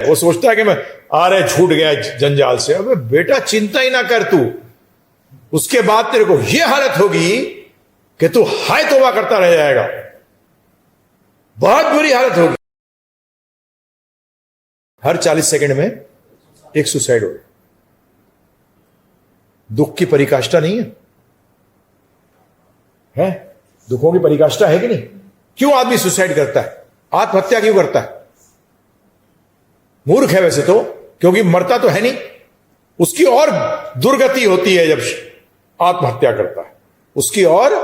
वो सोचता है कि मैं छूट गया जंजाल से। अबे बेटा चिंता ही ना कर तू, उसके बाद तेरे को यह हालत होगी कि तू हाय तौबा करता रह जाएगा, बहुत बुरी हालत होगी। हर 40 सेकंड में एक सुसाइड हो। दुख की पराकाष्ठा नहीं है? दुखों की पराकाष्ठा है कि नहीं? क्यों आदमी सुसाइड करता है, आत्महत्या क्यों करता है? मूर्ख है वैसे तो, क्योंकि मरता तो है नहीं। उसकी और दुर्गति होती है जब आत्महत्या करता है, उसकी और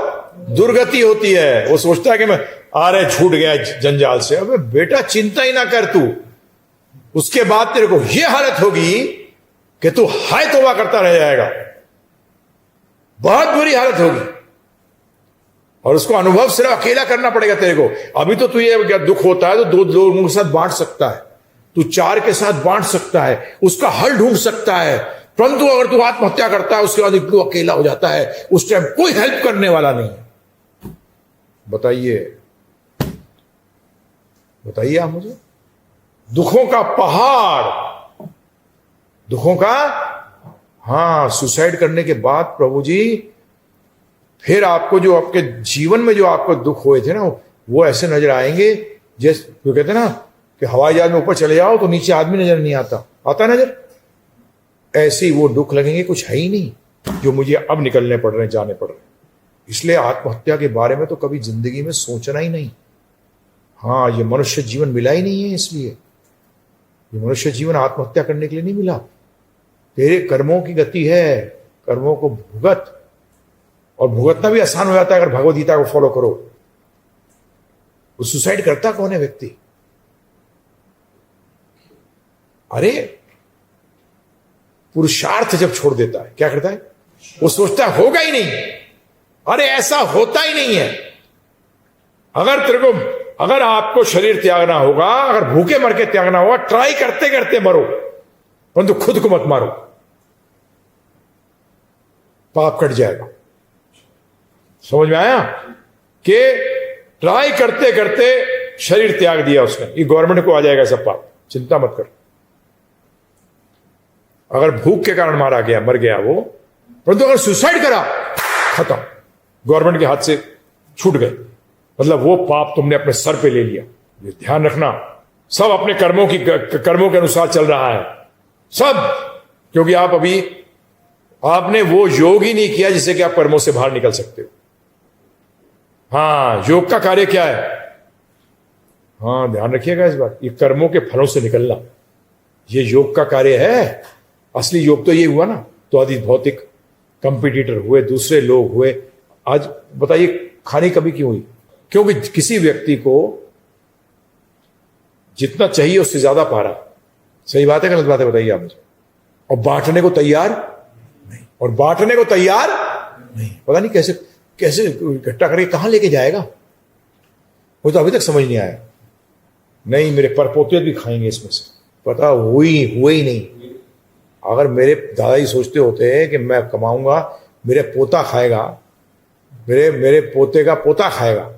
दुर्गति होती है। वो सोचता है कि मैं छूट गया जंजाल से। अबे बेटा चिंता ही ना कर तू, उसके बाद तेरे को यह हालत होगी कि तू हाय तौबा करता रह जाएगा, बहुत बुरी हालत होगी। और उसको अनुभव सिर्फ अकेला करना पड़ेगा तेरे को। अभी तो तुझे दुख होता है तो 2 लोगों के साथ बांट सकता है, तू 4 के साथ बांट सकता है, उसका हल ढूंढ सकता है। परंतु अगर तू आत्महत्या करता है उसके बाद तू अकेला हो जाता है, उस टाइम कोई हेल्प करने वाला नहीं है। बताइए आप मुझे। दुखों का पहाड़, दुखों का, हां, सुसाइड करने के बाद प्रभु जी फिर आपको जो आपके जीवन में जो आपको दुख हुए थे ना, वो ऐसे नजर आएंगे जैसे तो कहते ना कि हवाई जहाज में ऊपर चले जाओ तो नीचे आदमी नजर नहीं आता नजर, ऐसे ही वो दुख लगेंगे, कुछ है ही नहीं जो मुझे अब निकलने पड़ रहे हैं, जाने पड़ रहे हैं। इसलिए आत्महत्या के बारे में तो कभी जिंदगी में सोचना ही नहीं। हाँ, ये मनुष्य जीवन मिला ही नहीं है, इसलिए ये मनुष्य जीवन आत्महत्या करने के लिए नहीं मिला। तेरे कर्मों की गति है, कर्मों को भुगत, और भुगतना भी आसान हो जाता है अगर भगवद गीता को फॉलो करो। वो सुसाइड करता कौन है व्यक्ति? अरे पुरुषार्थ जब छोड़ देता है, क्या करता है? वो सोचता है होगा ही नहीं, अरे ऐसा होता ही नहीं है। अगर आपको शरीर त्यागना होगा, अगर भूखे मर के त्यागना होगा, ट्राई करते करते मरो, परंतु खुद को मत मारो, पाप कट जाएगा। समझ में आया कि ट्राई करते करते शरीर त्याग दिया उसने, ये गवर्नमेंट को आ जाएगा सब पाप, चिंता मत कर। अगर भूख के कारण मारा गया, मर गया वो, परंतु अगर सुसाइड करा, खत्म, गवर्नमेंट के हाथ से छूट गए, मतलब वो पाप तुमने अपने सर पे ले लिया। ये ध्यान रखना, सब अपने कर्मों के अनुसार चल रहा है सब, क्योंकि आपने वो योग ही नहीं किया जिससे कि आप कर्मों से बाहर निकल सकते हो। हाँ, योग का कार्य क्या है? हाँ, ध्यान रखिएगा इस बात, ये कर्मों के फलों से निकलना, ये योग का कार्य है। असली योग तो ये हुआ ना, तो आदि भौतिक कंपटीटर हुए, दूसरे लोग हुए। आज बताइए खाने कभी क्यों हुई? क्योंकि किसी व्यक्ति को जितना चाहिए उससे ज्यादा पा रहा। सही बात है, गलत बात है? बताइए आप मुझे। और बांटने को तैयार नहीं, और बांटने को तैयार नहीं। पता नहीं कैसे इकट्ठा करके कहां लेके जाएगा, वो तो अभी तक समझ नहीं आया। नहीं, मेरे परपोते भी खाएंगे इसमें से, पता हुए ही नहीं। अगर मेरे दादाजी सोचते होते हैं कि मैं कमाऊंगा, मेरे पोता खाएगा, मेरे पोते का पोता खाएगा,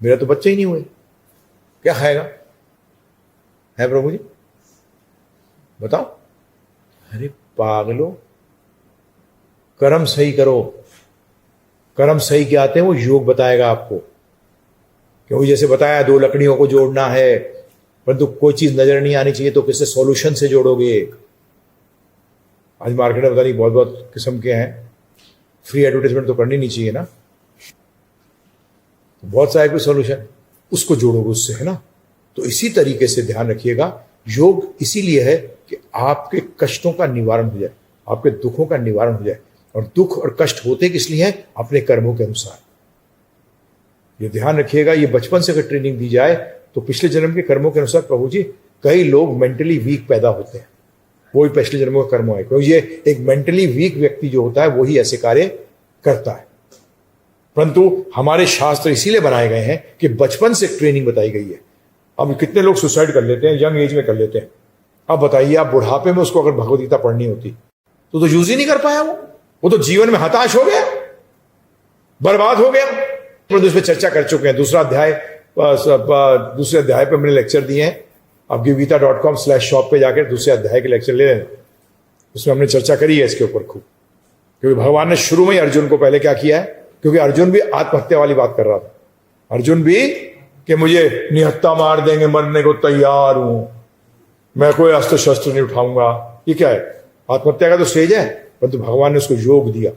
मेरा तो बच्चे ही नहीं हुए, क्या खाएगा? है प्रभु जी, बताओ। अरे पागलो, कर्म सही करो। कर्म सही क्या आते हैं वो योग बताएगा आपको। क्योंकि जैसे बताया 2 लकड़ियों को जोड़ना है, परंतु कोई चीज नजर नहीं आनी चाहिए तो किससे सॉल्यूशन से जोड़ोगे? आज मार्केट में पता नहीं बहुत किस्म के हैं, फ्री एडवर्टाइजमेंट तो करनी नहीं चाहिए ना, बहुत सारे कोई सॉल्यूशन, उसको जोड़ोगे उससे, है ना। तो इसी तरीके से ध्यान रखिएगा, योग इसीलिए है कि आपके कष्टों का निवारण हो जाए, आपके दुखों का निवारण हो जाए। और दुख और कष्ट होते किस लिए हैं? अपने कर्मों के अनुसार। ये ध्यान रखिएगा, ये बचपन से अगर ट्रेनिंग दी जाए तो पिछले जन्म के कर्मों के अनुसार प्रभु जी कई लोग मेंटली वीक पैदा होते हैं, वो भी पिछले जन्मों का कर्म है। क्योंकि ये एक मेंटली वीक व्यक्ति जो होता है वही ऐसे कार्य करता है। परंतु हमारे शास्त्र इसीलिए बनाए गए हैं कि बचपन से ट्रेनिंग बताई गई है। अब कितने लोग सुसाइड कर लेते हैं, यंग एज में कर लेते हैं। अब बताइए, आप बुढ़ापे में उसको अगर भगवद गीता पढ़नी होती तो यूज ही नहीं कर पाया, वो तो जीवन में हताश हो गया, बर्बाद हो गया। उस पर चर्चा कर चुके हैं, दूसरे अध्याय पे मैंने लेक्चर दिए हैं, आप givgita.com/shop पे जाकर दूसरे अध्याय के लेक्चर ले लेना, उसमें हमने चर्चा करी है इसके ऊपर खूब। क्योंकि भगवान ने शुरू में ही अर्जुन को पहले क्या किया है, क्योंकि अर्जुन भी आत्महत्या वाली बात कर रहा था। अर्जुन भी कि मुझे निहत्था मार देंगे, मरने को तैयार हूं, मैं कोई अस्त्र शस्त्र नहीं उठाऊंगा। ये क्या है, आत्महत्या का तो स्टेज है। परंतु भगवान ने उसको योग दिया,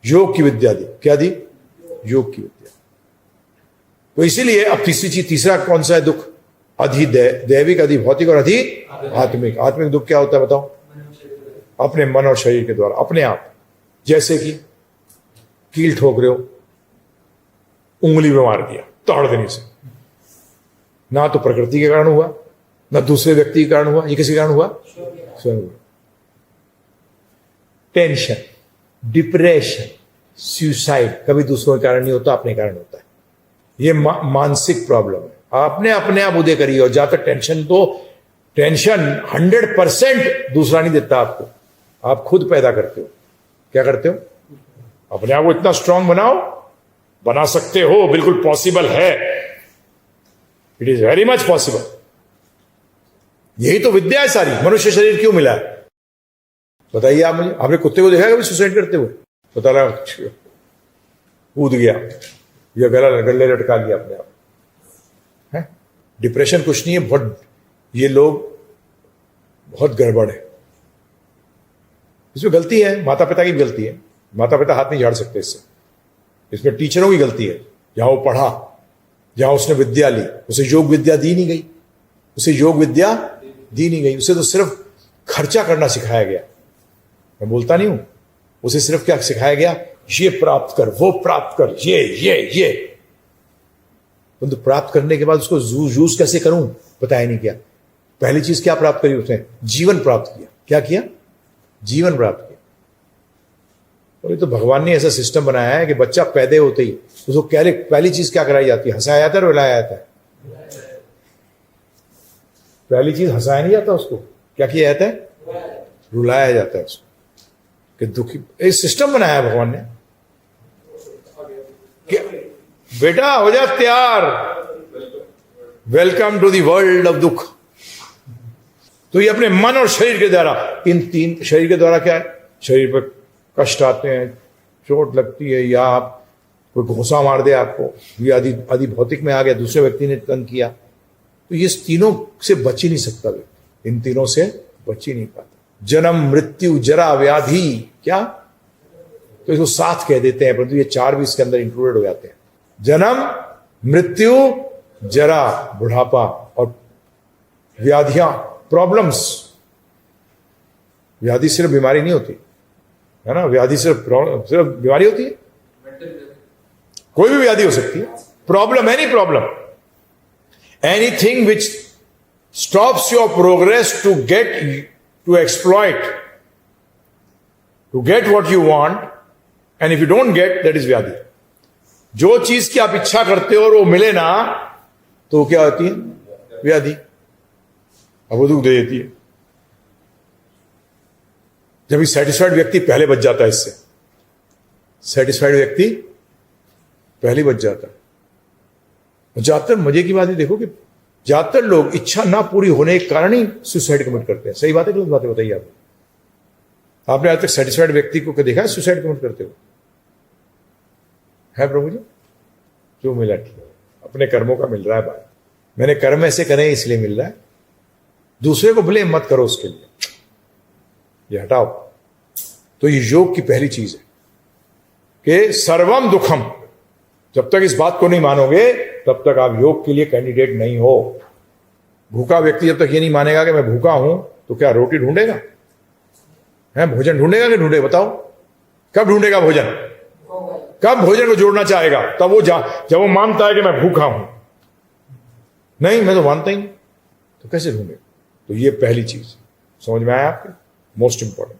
योग की विद्या दी। क्या दी? योग की विद्या। तो इसीलिए अब तीसरा कौन सा है दुख? दैविक, अधिभौतिक और आत्मिक। आत्मिक दुख क्या होता है बताओ? अपने मन और शरीर के द्वारा, अपने आप। जैसे कि कील ठोक रहे हो, उंगली में मार दिया तोड़ देने से, ना तो प्रकृति के कारण हुआ, ना दूसरे व्यक्ति के कारण हुआ, ये किसी कारण हुआ? स्वयं हुआ। टेंशन, डिप्रेशन, सुसाइड कभी दूसरों के कारण नहीं होता, अपने कारण होता है। ये मानसिक प्रॉब्लम है। आपने अपने आप उदय करिए। और जहां तक टेंशन 100% दूसरा नहीं देता आपको, आप खुद पैदा करते हो। क्या करते हो? अपने आप को इतना स्ट्रांग बनाओ, बना सकते हो, बिल्कुल पॉसिबल है। It is very much possible. यही तो विद्या है सारी। मनुष्य शरीर क्यों मिला है बताइए आप मुझे। आपने कुत्ते को देखा कभी सुसाइड करते हुए? पता लगा कूद गया या गले लटका लिया अपने आप है। डिप्रेशन कुछ नहीं है, बहुत ये लोग बहुत गड़बड़ है। इसमें गलती है माता पिता की गलती है। माता पिता हाथ नहीं झाड़ सकते इससे। इसमें टीचरों की गलती है। जहां वो पढ़ा, जहां उसने विद्या ली, उसे योग विद्या दी नहीं गई। उसे योग विद्या दी नहीं गई। उसे तो सिर्फ खर्चा करना सिखाया गया। मैं बोलता नहीं हूं, उसे सिर्फ क्या सिखाया गया? ये प्राप्त कर, वो प्राप्त कर, ये। तो प्राप्त करने के बाद उसको यूज कैसे करूं बताया नहीं। क्या पहली चीज क्या प्राप्त करी उसने? जीवन प्राप्त किया। क्या किया? जीवन प्राप्त किया। और ये तो भगवान ने ऐसा सिस्टम बनाया है कि बच्चा पैदा होते ही उसको पहली चीज क्या कराई जाती है? हंसाया जाता है, रुलाया जाता है। पहली चीज हंसाया नहीं जाता उसको, क्या किया जाता है? रुलाया जाता है उसको कि दुखी। एक सिस्टम बनाया है भगवान ने कि बेटा हो जा तैयार, welcome to the world of दुख। तो ये अपने मन और शरीर के द्वारा, इन तीन शरीर के द्वारा क्या है? शरीर पर कष्ट आते हैं, चोट लगती है, या आप कोई घोंसा मार दे आपको, ये आदि भौतिक में आ गया, दूसरे व्यक्ति ने तंग किया, तो ये तीनों से बच ही नहीं सकता व्यक्ति। इन तीनों से बच ही नहीं पाता। जन्म, मृत्यु, जरा, व्याधि, क्या तो इसको साथ कह देते हैं, परंतु ये चार भी इसके अंदर इंक्लूडेड हो जाते हैं। जन्म, मृत्यु, जरा, बुढ़ापा, और व्याधियां, प्रॉब्लम्स। व्याधि सिर्फ बीमारी नहीं होती है ना। व्याधि सिर्फ बीमारी होती है, कोई भी व्याधि हो सकती है। Problem, any problem, anything which stops your progress to exploit, to get what you want, and if you don't get, that is व्याधि। जो चीज की आप इच्छा करते हो और वो मिले ना, तो वो क्या होती है? व्याधि। अब वो दुख दे देती है। जब ये सेटिस्फाइड व्यक्ति पहले बच जाता है, इससे सेटिस्फाइड व्यक्ति पहले बच जाता है। ज्यादातर मजे की बात है, देखो कि ज्यादातर लोग इच्छा ना पूरी होने के कारण ही सुसाइड कमिट करते हैं। सही बात है, गलत बातें बताइए आप। आपने आज तक सेटिस्फाइड व्यक्ति को देखा है सुसाइड कमिट करते हो? है प्रभु जी? जो मिला ठीक, अपने कर्मों का मिल रहा है। बात मैंने कर्म ऐसे करे इसलिए मिल रहा है। दूसरे को ब्लेम मत करो उसके लिए, ये हटाओ। तो ये योग की पहली चीज है कि सर्वम दुखम। जब तक इस बात को नहीं मानोगे तब तक आप योग के लिए कैंडिडेट नहीं हो। भूखा व्यक्ति जब तक ये नहीं मानेगा कि मैं भूखा हूं, तो क्या रोटी ढूंढेगा? है भोजन ढूंढेगा कि ढूंढे? बताओ, कब ढूंढेगा भोजन? कब भोजन को जोड़ना चाहेगा? तब वो जब वो मानता है कि मैं भूखा हूं। नहीं, मैं तो मानता ही नहीं, तो कैसे ढूंढेगा? तो ये पहली चीज समझ में आया आपके? Most important.